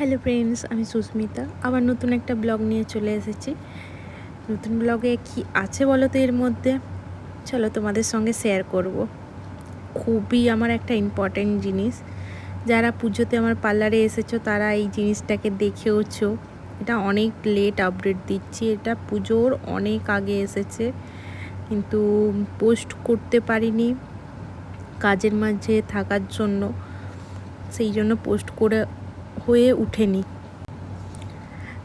Hello friends, আমি সুস্মিতা আবার নতুন একটা ব্লগ নিয়ে চলে এসেছি। নতুন ব্লগে কি আছে বলো তো এর মধ্যে? চলো তোমাদের সঙ্গে শেয়ার করব। খুবই আমার একটা ইম্পর্ট্যান্ট জিনিস। যারা পুজোতে আমার পার্লারে এসেছো তারা এই জিনিসটাকে দেখেওছো। এটা অনেক লেট আপডেট দিচ্ছি, এটা পুজোর অনেক আগে এসেছে, কিন্তু পোস্ট করতে পারিনি কাজের মাঝে থাকার জন্য, সেই জন্য পোস্ট করে হয়ে উঠেনি।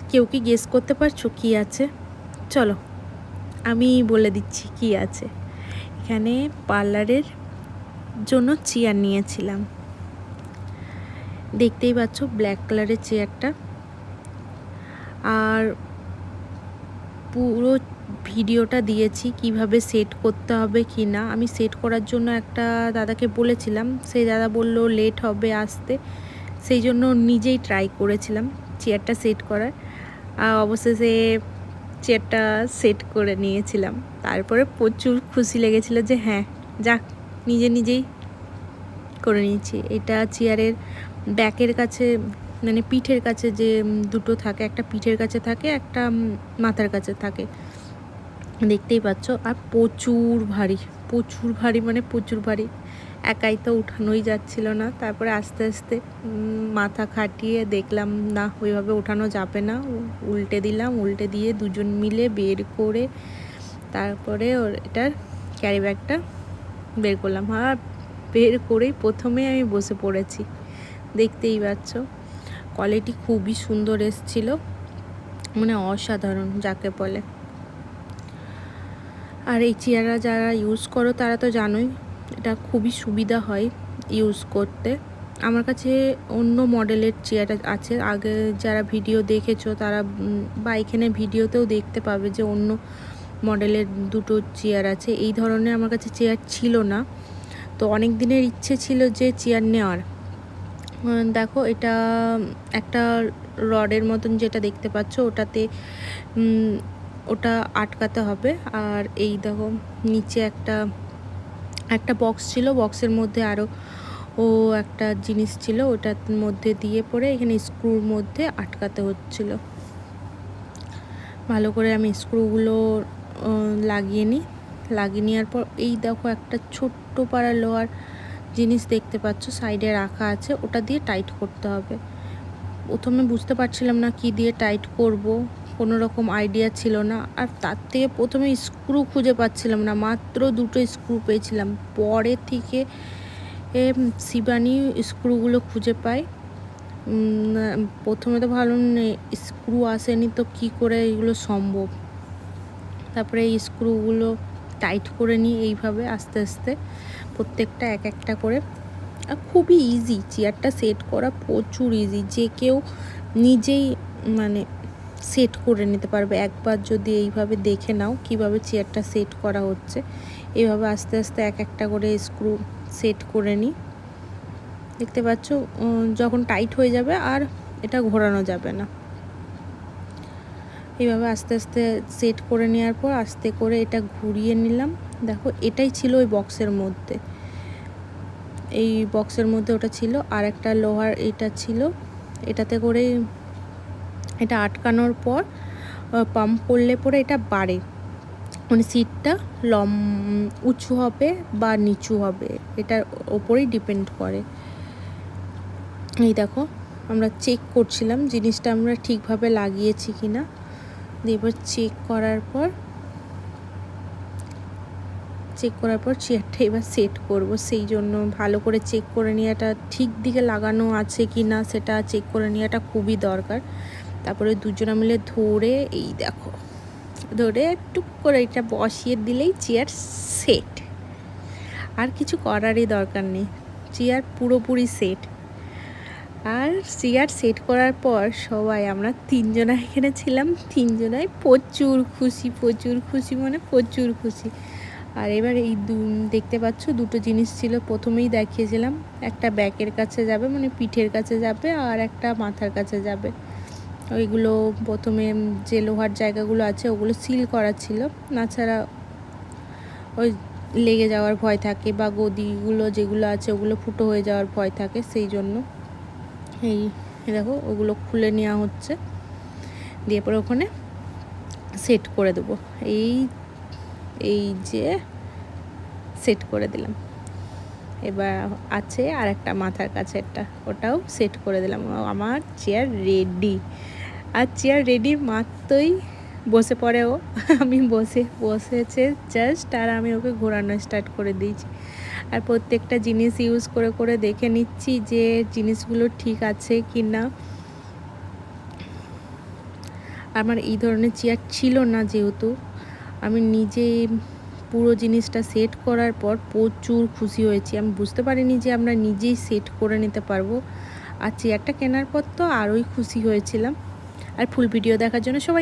কেউ কি গেস করতে পারছো কি আছে? চলো আমি বলে দিচ্ছি কি আছে। এখানে পার্লারের জন্য চেয়ার নিয়েছিলাম, দেখতেই পাচ্ছ ব্ল্যাক কালারের চেয়ারটা। আর পুরো ভিডিওটা দিয়েছি কিভাবে সেট করতে হবে কি না। আমি সেট করার জন্য একটা দাদাকে বলেছিলাম, সেই দাদা বলল লেট হবে আসতে, সেই জন্য নিজেই ট্রাই করেছিলাম চেয়ারটা সেট করার। আর অবশেষে চেয়ারটা সেট করে নিয়েছিলাম। তারপরে প্রচুর খুশি লেগেছিলো যে হ্যাঁ যাক, নিজেই করে নিয়েছি। এটা চেয়ারের ব্যাকের কাছে, মানে পিঠের কাছে যে দুটো থাকে, একটা পিঠের কাছে থাকে, একটা মাথার কাছে থাকে, দেখতেই পাচ্ছ। আর প্রচুর ভারী মানে প্রচুর ভারী, একাই তো উঠানোই যাচ্ছিল না। তারপরে আস্তে আস্তে মাথা খাটিয়ে দেখলাম না ওইভাবে ওঠানো যাবে না, উল্টে দিলাম, উল্টে দিয়ে দুজন মিলে বের করে তারপরে এটার ক্যারি ব্যাগটা বের করলাম। আর বের করেই প্রথমে আমি বসে পড়েছি, দেখতেই পাচ্ছ। কোয়ালিটি খুবই সুন্দর এসছিল, মানে অসাধারণ যাকে বলে। আর এই চেয়ারটা যারা ইউজ করো তারা তো জানোই এটা খুবই সুবিধা হয় ইউজ করতে। আমার কাছে অন্য মডেলের চেয়ার আছে, আগে যারা ভিডিও দেখেছো তারা বা এখানে ভিডিওতেও দেখতে পাবে যে অন্য মডেলের দুটো চেয়ার আছে। এই ধরনের আমার কাছে চেয়ার ছিল না, তো অনেক দিনের ইচ্ছে ছিল যে চেয়ার নেওয়ার। দেখো এটা একটা রডের মতন যেটা দেখতে পাচ্ছ, ওটা আটকাতে হবে। আর এই দেখো নিচে একটা বক্স ছিল, বক্সের মধ্যে আরও একটা জিনিস ছিল, ওটার মধ্যে দিয়ে পরে এখানে স্ক্রুর মধ্যে আটকাতে হচ্ছিল। ভালো করে আমি স্ক্রুগুলো লাগিয়ে নেওয়ার পর এই দেখো একটা ছোট্ট পাড়া লোহার জিনিস দেখতে পাচ্ছ সাইডে রাখা আছে, ওটা দিয়ে টাইট করতে হবে। প্রথমে বুঝতে পারছিলাম না কি দিয়ে টাইট করব, কোনো রকম আইডিয়া ছিল না। আর তার থেকে প্রথমে স্ক্রু খুঁজে পাচ্ছিলাম না, মাত্র দুটো স্ক্রু পেয়েছিলাম। পরে থেকে শিবানী স্ক্রুগুলো খুঁজে পাই। প্রথমে তো ভালো স্ক্রু আসেনি, তো কি করে এগুলো সম্ভব। তারপরে এই স্ক্রুগুলো টাইট করে নিই এইভাবে আস্তে আস্তে, প্রত্যেকটা এক একটা করে। আর খুবই ইজি, চেয়ারটা সেট করা প্রচুর ইজি, যে কেউ নিজেই মানে সেট করে নিতে পারবে। একবার যদি এইভাবে দেখে নাও কিভাবে চেয়ারটা সেট করা হচ্ছে, এইভাবে আস্তে আস্তে এক একটা করে স্ক্রু সেট করে নিই। দেখতে পাচ্ছ যখন টাইট হয়ে যাবে আর এটা ঘোরানো যাবে না। এইভাবে আস্তে আস্তে সেট করে নেওয়ার পর আস্তে করে এটা ঘুরিয়ে নিলাম। দেখো এটাই ছিল ওই বক্সের মধ্যে, এই বক্সের মধ্যে ওটা ছিল। আর একটা লোহার এটা ছিল, এটাতে করে এটা আটকানোর পর পাম্প করলে পরে এটা বাড়ে, মানে সিটটা উঁচু হবে বা নিচু হবে, এটার ওপরেই ডিপেন্ড করে। এই দেখো আমরা চেক করছিলাম জিনিসটা আমরা ঠিকভাবে লাগিয়েছি কি না। এবার চেক করার পর চেয়ারটা এবার সেট করব, সেই জন্য ভালো করে চেক করে নেওয়াটা, ঠিক দিকে লাগানো আছে কি না সেটা চেক করে নেওয়াটা খুবই দরকার। তারপরে দুজনে মিলে ধরে এই দেখো ধরে টুক করে এটা বসিয়ে দিলেই চেয়ার সেট। আর কিছু করারই দরকার নেই, চেয়ার পুরোপুরি সেট। আর চেয়ার সেট করার পর সবাই আমরা তিনজনা এখানে ছিলাম, তিনজনাই প্রচুর খুশি মানে প্রচুর খুশি। আর এবার এই দেখতে পাচ্ছ দুটো জিনিস ছিল, প্রথমেই দেখিয়েছিলাম, একটা ব্যাকের কাছে যাবে মানে পিঠের কাছে যাবে, আর একটা মাথার কাছে যাবে। ওইগুলো প্রথমে যে লোহার জায়গাগুলো আছে ওগুলো সিল করা ছিল, তাছাড়া ওই লেগে যাওয়ার ভয় থাকে বা গদিগুলো যেগুলো আছে ওগুলো ফুটো হয়ে যাওয়ার ভয় থাকে, সেই জন্য এই দেখো ওগুলো খুলে নেওয়া হচ্ছে, দিয়ে পরে ওখানে সেট করে দেবো। এই যে সেট করে দিলাম। এবার আছে আর একটা মাথার কাছে একটা, ওটাও সেট করে দিলাম। আমার চেয়ার রেডি। আর চেয়ার রেডি মাত্রই বসে পড়ে ও, আমি বসেছে জাস্ট, আর আমি ওকে ঘোরানো স্টার্ট করে দিয়েছি। আর প্রত্যেকটা জিনিস ইউজ করে করে দেখে নিচ্ছি যে জিনিসগুলো ঠিক আছে কি না। আমার এই ধরনের চেয়ার ছিল না, যেহেতু আমি নিজে পুরো জিনিসটা সেট করার পর প্রচুর খুশি হয়েছি। আমি বুঝতে পারিনি যে আমরা নিজেই সেট করে নিতে পারবো। আর চেয়ারটা কেনার পর তো আরোই খুশি হয়েছিলাম। আর ফুল ভিডিও দেখার জন্য সবাই